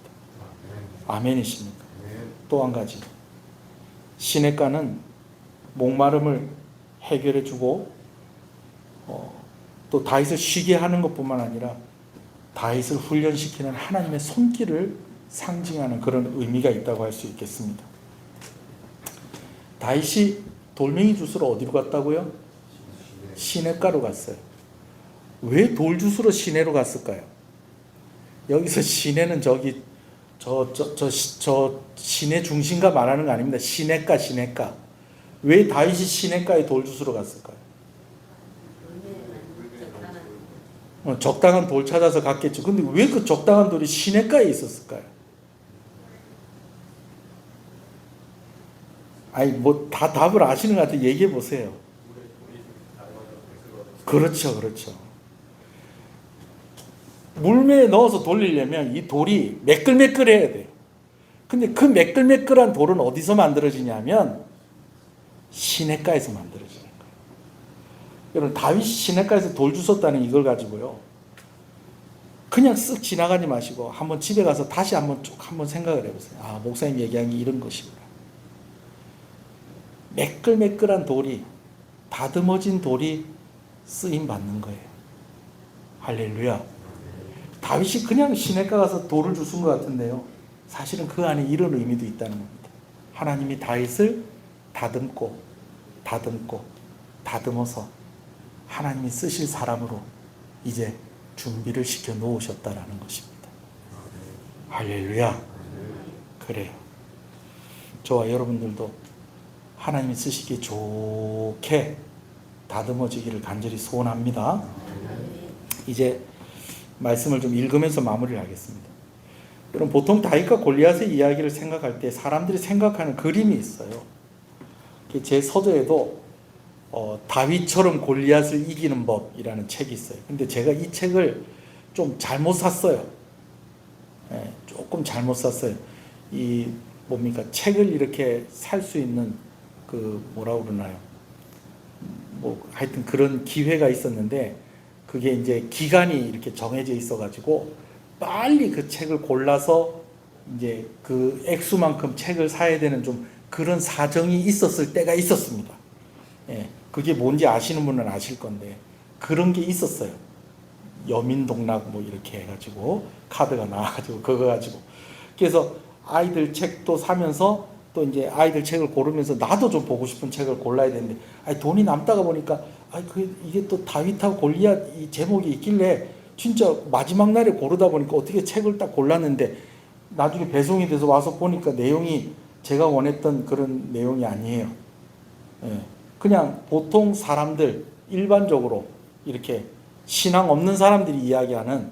아멘이십니까? 또 한 가지 시냇가는 목마름을 해결해 주고 또 다윗을 쉬게 하는 것뿐만 아니라 다윗을 훈련시키는 하나님의 손길을 상징하는 그런 의미가 있다고 할 수 있겠습니다. 다윗이 돌멩이 주스러 어디로 갔다고요? 시냇가로 갔어요. 왜 돌 주스러 시내로 갔을까요? 여기서 시내는 저기 저 시내 중심가 말하는 거 아닙니다. 시냇가. 왜 다윗이 시냇가에 돌 주스러 갔을까요? 적당한 돌 찾아서 갔겠죠. 근데 왜 그 적당한 돌이 시냇가에 있었을까요? 아니 뭐 다 답을 아시는 것 같아요. 얘기해 보세요. 그렇죠. 물매에 넣어서 돌리려면 이 돌이 매끌매끌해야 돼요. 근데 그 매끌매끌한 돌은 어디서 만들어지냐면 시냇가에서 만들어지는 거예요. 여러분 다윗이 시냇가에서 돌 주웠다는 이걸 가지고요 그냥 쓱 지나가지 마시고 한번 집에 가서 다시 한번 생각을 해보세요. 아 목사님 얘기한 게 이런 것이구나. 매끌매끌한 돌이 다듬어진 돌이 쓰임 받는 거예요. 할렐루야. 다윗이 그냥 시냇가 가서 돌을 주운 것 같은데요 사실은 그 안에 이런 의미도 있다는 겁니다. 하나님이 다윗을 다듬어서 하나님이 쓰실 사람으로 이제 준비를 시켜 놓으셨다라는 것입니다. 할렐루야. 그래요. 저와 여러분들도 하나님이 쓰시기에 좋게 다듬어지기를 간절히 소원합니다. 이제 말씀을 좀 읽으면서 마무리를 하겠습니다. 여러분 보통 다윗과 골리앗의 이야기를 생각할 때 사람들이 생각하는 그림이 있어요. 제 서적에도 다윗처럼 골리앗을 이기는 법이라는 책이 있어요. 근데 제가 이 책을 좀 잘못 샀어요. 예, 조금 잘못 샀어요. 이 뭡니까? 책을 이렇게 살 수 있는 그 뭐라고 그러나요? 뭐 하여튼 그런 기회가 있었는데 그게 이제 기간이 이렇게 정해져 있어가지고 빨리 그 책을 골라서 이제 그 액수만큼 책을 사야 되는 좀 그런 사정이 있었을 때가 있었습니다. 예, 그게 뭔지 아시는 분은 아실 건데 그런 게 있었어요. 여민동락 뭐 이렇게 해가지고 카드가 나와가지고 그거 가지고 그래서 아이들 책도 사면서 또 이제 아이들 책을 고르면서 나도 좀 보고 싶은 책을 골라야 되는데 돈이 남다가 보니까 이게 또 다윗하고 골리앗 이 제목이 있길래 진짜 마지막 날에 고르다 보니까 어떻게 책을 딱 골랐는데 나중에 배송이 돼서 와서 보니까 내용이 제가 원했던 그런 내용이 아니에요. 예, 그냥 보통 사람들 일반적으로 이렇게 신앙 없는 사람들이 이야기하는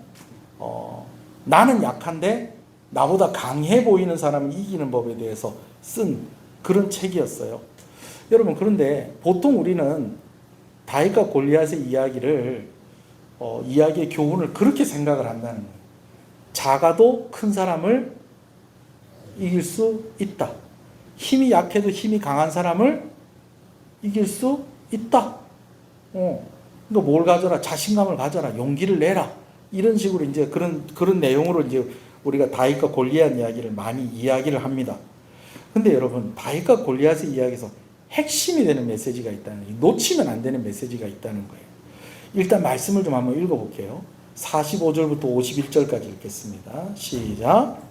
나는 약한데 나보다 강해 보이는 사람을 이기는 법에 대해서 쓴 그런 책이었어요. 여러분 그런데 보통 우리는 다윗과 골리앗의 이야기를 이야기의 교훈을 그렇게 생각을 한다는 거예요. 작아도 큰 사람을 이길 수 있다. 힘이 약해도 힘이 강한 사람을 이길 수 있다. 그러니까 뭘 가져라? 자신감을 가져라. 용기를 내라. 이런 식으로 이제 그런 내용으로 이제 우리가 다윗과 골리앗 이야기를 많이 이야기를 합니다. 근데 여러분, 다윗과 골리앗의 이야기에서 핵심이 되는 메시지가 있다는 거예요. 놓치면 안 되는 메시지가 있다는 거예요. 일단 말씀을 좀 한번 읽어볼게요. 45절부터 51절까지 읽겠습니다. 시작.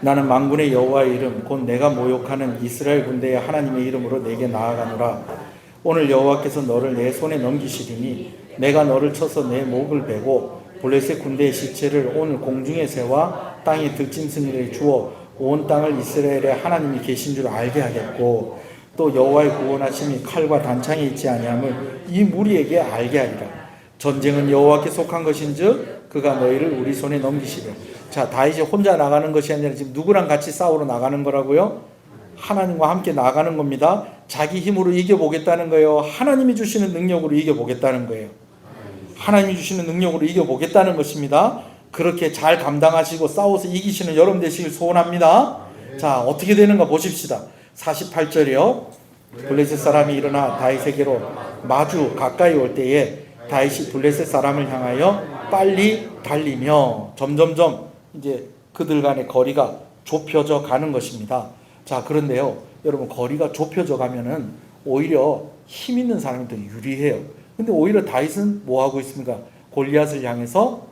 나는 만군의 여호와의 이름 곧 내가 모욕하는 이스라엘 군대의 하나님의 이름으로 내게 나아가노라. 오늘 여호와께서 너를 내 손에 넘기시리니 내가 너를 쳐서 내 목을 베고 블레셋 군대의 시체를 오늘 공중의 새와 땅의 들짐승에게 주어 온 땅을 이스라엘의 하나님이 계신 줄 알게 하겠고 또 여호와의 구원하심이 칼과 단창에 있지 아니함을 이 무리에게 알게 하리라. 전쟁은 여호와께 속한 것인즉 그가 너희를 우리 손에 넘기시리라. 자, 다윗이 혼자 나가는 것이 아니라 지금 누구랑 같이 싸우러 나가는 거라고요? 하나님과 함께 나가는 겁니다. 자기 힘으로 이겨보겠다는 거예요. 하나님이 주시는 능력으로 이겨보겠다는 거예요. 하나님이 주시는 능력으로 이겨보겠다는 것입니다. 그렇게 잘 감당하시고 싸워서 이기시는 여러분 되시길 소원합니다. 자, 어떻게 되는가 보십시다. 48절이요. 블레셋 사람이 일어나 다윗에게로 마주 가까이 올 때에 다윗이 블레셋 사람을 향하여 빨리 달리며 점점점 이제 그들 간의 거리가 좁혀져 가는 것입니다. 자, 그런데요, 여러분, 거리가 좁혀져 가면은 오히려 힘 있는 사람이 더 유리해요. 근데 오히려 다윗은 뭐 하고 있습니까? 골리앗을 향해서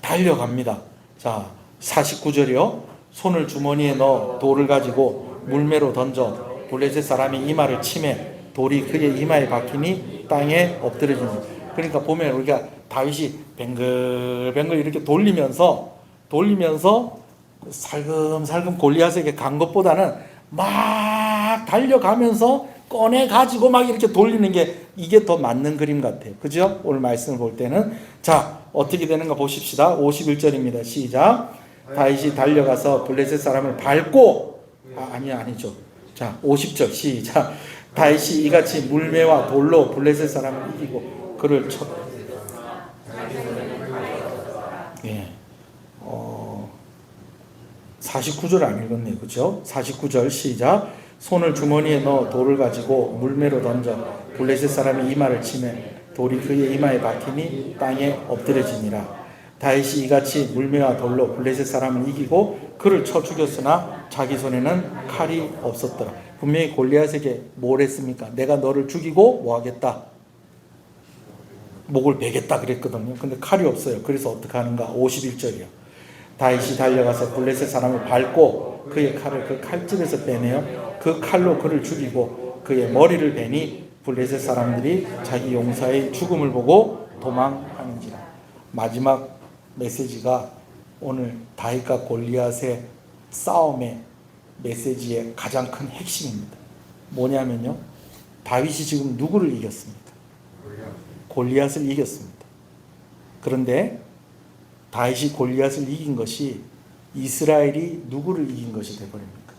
달려갑니다. 자, 49절이요. 손을 주머니에 넣어 돌을 가지고 물매로 던져 블레셋 사람이 이마를 치매 돌이 그의 이마에 박히니 땅에 엎드려집니다. 그러니까 보면 우리가 다윗이 뱅글뱅글 이렇게 돌리면서 살금살금 골리앗에게 간 것보다는 막 달려가면서 꺼내가지고 막 이렇게 돌리는 게 이게 더 맞는 그림 같아요. 그죠? 오늘 말씀을 볼 때는. 자, 어떻게 되는가 보십시다. 51절입니다. 시작. 다윗이 달려가서 블레셋 사람을 밟고 아니죠. 자, 50절 시작. 다윗이 이같이 물매와 돌로 블레셋 사람을 이기고 그를 쳐. 예. 49절 안 읽었네요. 그죠? 49절 시작. 손을 주머니에 넣어 돌을 가지고 물매로 던져 블레셋 사람이 이마를 치매 돌이 그의 이마에 박히니 땅에 엎드려지니라. 다윗이 이같이 물매와 돌로 블레셋 사람을 이기고 그를 쳐 죽였으나 자기 손에는 칼이 없었더라. 분명히 골리앗에게 뭘 했습니까? 내가 너를 죽이고 뭐 하겠다? 목을 베겠다 그랬거든요. 근데 칼이 없어요. 그래서 어떻게 하는가? 51절이요. 다윗이 달려가서 블레셋 사람을 밟고 그의 칼을 그 칼집에서 빼내어 그 칼로 그를 죽이고 그의 머리를 베니 블레셋 사람들이 자기 용사의 죽음을 보고 도망하는지라. 마지막 메시지가 오늘 다윗과 골리앗의 싸움의 메시지의 가장 큰 핵심입니다. 뭐냐면요, 다윗이 지금 누구를 이겼습니까? 골리앗을 이겼습니다. 그런데 다윗이 골리앗을 이긴 것이 이스라엘이 누구를 이긴 것이 되어버립니까?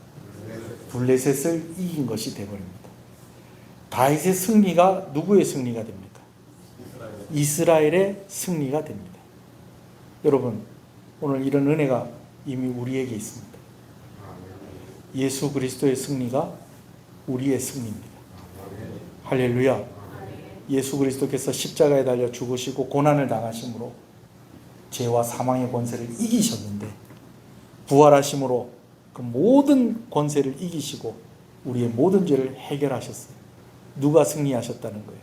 블레셋을 이긴 것이 되어버립니다. 다윗의 승리가 누구의 승리가 됩니까? 이스라엘의 승리가 됩니다. 여러분, 오늘 이런 은혜가 이미 우리에게 있습니다. 예수 그리스도의 승리가 우리의 승리입니다. 할렐루야. 예수 그리스도께서 십자가에 달려 죽으시고 고난을 당하심으로 죄와 사망의 권세를 이기셨는데, 부활하심으로 그 모든 권세를 이기시고 우리의 모든 죄를 해결하셨어요. 누가 승리하셨다는 거예요?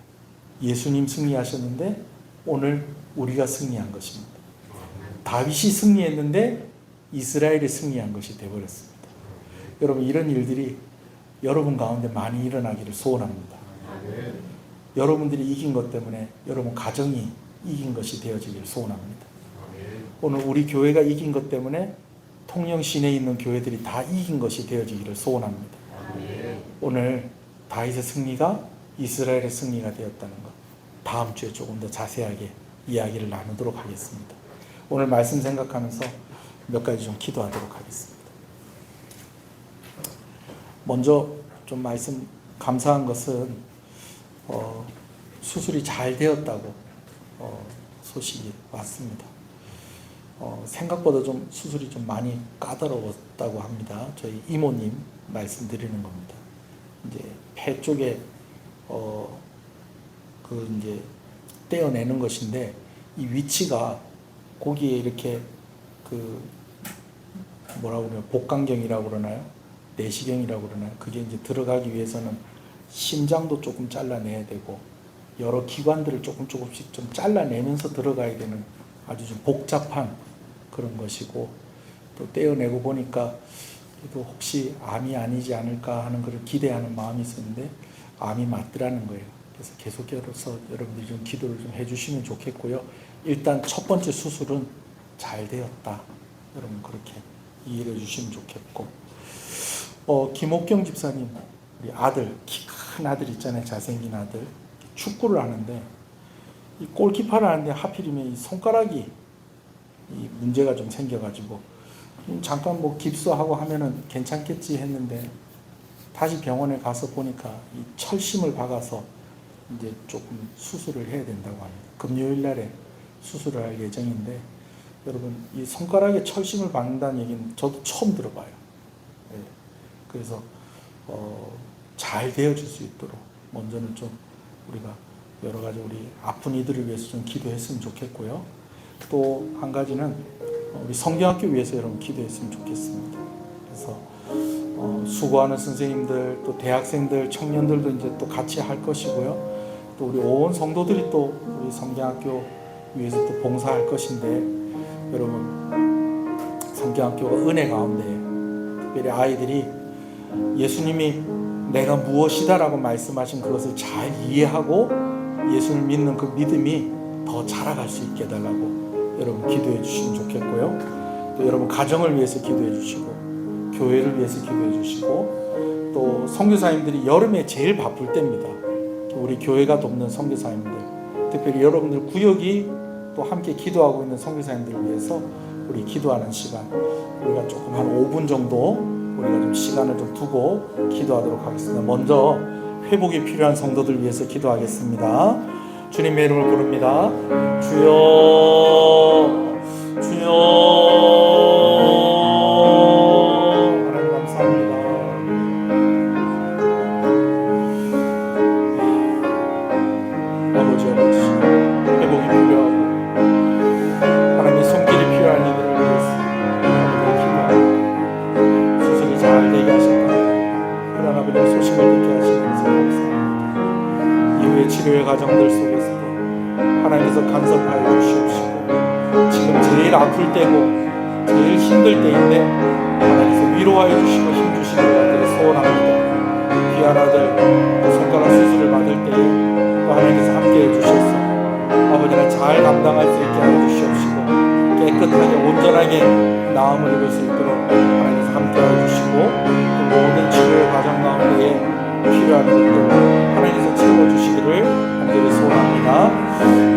예수님 승리하셨는데 오늘 우리가 승리한 것입니다. 다윗이 승리했는데 이스라엘이 승리한 것이 되어버렸습니다. 여러분, 이런 일들이 여러분 가운데 많이 일어나기를 소원합니다. 여러분들이 이긴 것 때문에 여러분 가정이 이긴 것이 되어지기를 소원합니다. 오늘 우리 교회가 이긴 것 때문에 통영 시내에 있는 교회들이 다 이긴 것이 되어지기를 소원합니다. 오늘 다윗의 승리가 이스라엘의 승리가 되었다는 것, 다음 주에 조금 더 자세하게 이야기를 나누도록 하겠습니다. 오늘 말씀 생각하면서 몇 가지 좀 기도하도록 하겠습니다. 먼저 좀 말씀 감사한 것은 수술이 잘 되었다고 소식이 왔습니다. 생각보다 좀 수술이 좀 많이 까다로웠다고 합니다. 저희 이모님 말씀드리는 겁니다. 이제 폐 쪽에 이제 떼어내는 것인데, 이 위치가 거기에 이렇게 뭐라고 그러나요? 복강경이라고 그러나요? 내시경이라고 그러나요? 그게 이제 들어가기 위해서는 심장도 조금 잘라내야 되고 여러 기관들을 조금씩 좀 잘라내면서 들어가야 되는 아주 좀 복잡한 그런 것이고, 또 떼어내고 보니까 또 혹시 암이 아니지 않을까 하는 것을 기대하는 마음이 있었는데 암이 맞더라는 거예요. 그래서 계속해서 여러분들이 좀 기도를 좀 해주시면 좋겠고요. 일단 첫 번째 수술은 잘 되었다. 여러분 그렇게 이해해 주시면 좋겠고, 김옥경 집사님, 우리 아들, 키 큰 아들 있잖아요. 잘생긴 아들. 축구를 하는데 이 골키퍼를 하는데 하필이면 이 손가락이 이 문제가 좀 생겨가지고 잠깐 뭐 깁스하고 하면은 괜찮겠지 했는데, 다시 병원에 가서 보니까 이 철심을 박아서 이제 조금 수술을 해야 된다고 합니다. 금요일 날에 수술을 할 예정인데, 여러분 이 손가락에 철심을 박는다는 얘기는 저도 처음 들어봐요. 네. 그래서 잘 되어질 수 있도록 먼저는 좀 우리가 여러 가지 우리 아픈 이들을 위해서 좀 기도했으면 좋겠고요. 또 한 가지는 우리 성경학교 위해서 여러분 기도했으면 좋겠습니다. 그래서 수고하는 선생님들, 또 대학생들, 청년들도 이제 또 같이 할 것이고요. 또 우리 온 성도들이 또 우리 성경학교 위해서 또 봉사할 것인데, 여러분 성경학교가 은혜 가운데 특별히 아이들이 예수님이 내가 무엇이다라고 말씀하신 그것을 잘 이해하고 예수를 믿는 그 믿음이 더 자라갈 수 있게 해달라고 여러분 기도해 주시면 좋겠고요. 또 여러분 가정을 위해서 기도해 주시고, 교회를 위해서 기도해 주시고, 또 선교사님들이 여름에 제일 바쁠 때입니다. 우리 교회가 돕는 선교사님들, 특별히 여러분들 구역이 또 함께 기도하고 있는 선교사님들을 위해서 우리 기도하는 시간, 우리가 조금 한 5분 정도 우리가 좀 시간을 좀 두고 기도하도록 하겠습니다. 먼저 회복이 필요한 성도들 위해서 기도하겠습니다. 주님의 이름을 부릅니다. 주여, 주여. 하나님 감사합니다. 아버지, 회복이 필요하고 하나님의 손길이 필요한 이들을 위해서 기도하고 수술이 잘 되게 하셨다. 그러나 아버지 소식을 듣게 하시면서 감사합니다. 이후의 치료의 과정들 속에서 하나님께서 간섭하여 주시옵시고, 지금 제일 아플 때고 제일 힘들 때인데 하나님께서 위로하여 주시고 힘 주시는 것들을 소원합니다. 귀한 아들 손가락 수술을 받을 때에 또 하나님께서 함께해 주셔서 아버지가 잘 감당할 수 있게 하여 주시옵시고, 깨끗하게 온전하게 나음을 입을 수 있도록 하나님께서 함께해 주시고, 모든 치료의 과정 가운데에 필요한 것들 하나님께서 채워주시기를 간절히 소원합니다.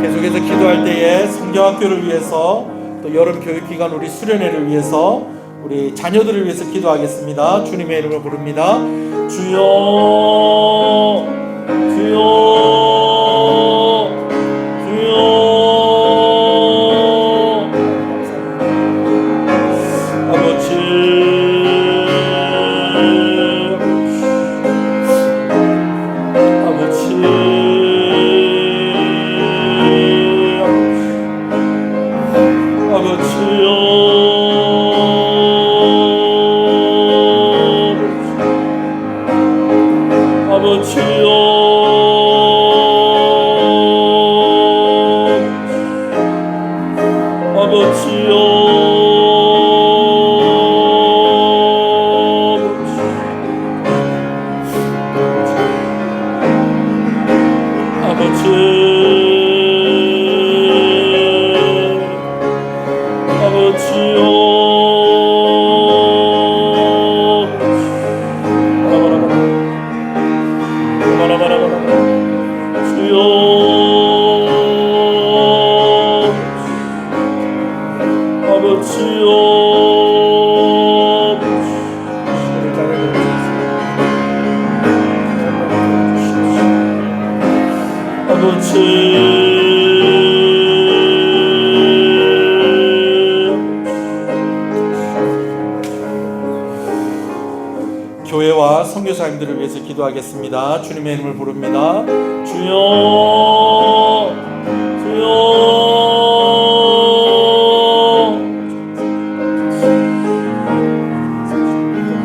계속해서 기도할 때에 성경학교를 위해서, 또 여름 교육기간 우리 수련회를 위해서 우리 자녀들을 위해서 기도하겠습니다. 주님의 이름을 부릅니다. 주여, 주여, 주여. 아버지, 교회와 선교사님들을 위해서 기도하겠습니다. 주님의 이름을 부릅니다. 주여, 주여.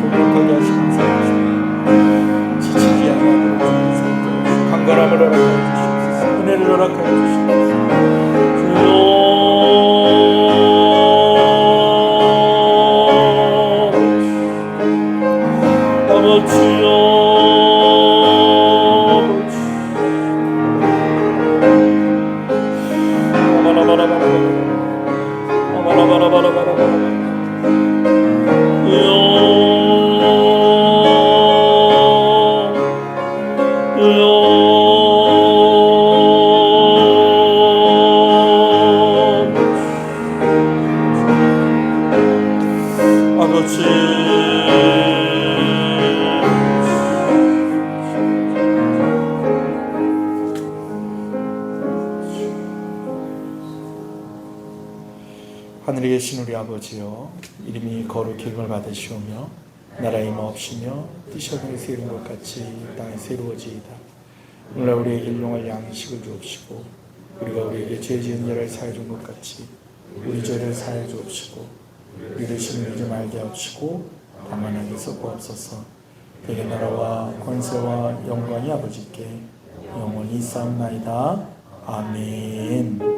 행복하게 하시면서 지치지 않아 강건함을 허락하여 주시옵소서. 은혜를 허락하여 주시옵소서. 하늘에 계신 우리 아버지여, 이름이 거룩히 여김을 받으시오며 나라의 임하옵시며 뜻이 하늘에서 이룬 것 같이 땅에서 이루어지이다. 오늘 우리에게 일용할 양식을 주옵시고 우리가 우리에게 죄 지은 자를 사하여 준 것 같이 우리 죄를 사하여 주옵시고 우리를 시험하지 말게 하옵시고 다만 악에서 구하옵소서. 대개 나라와 권세와 영광이 아버지께 영원히 있사옵나이다. 아멘.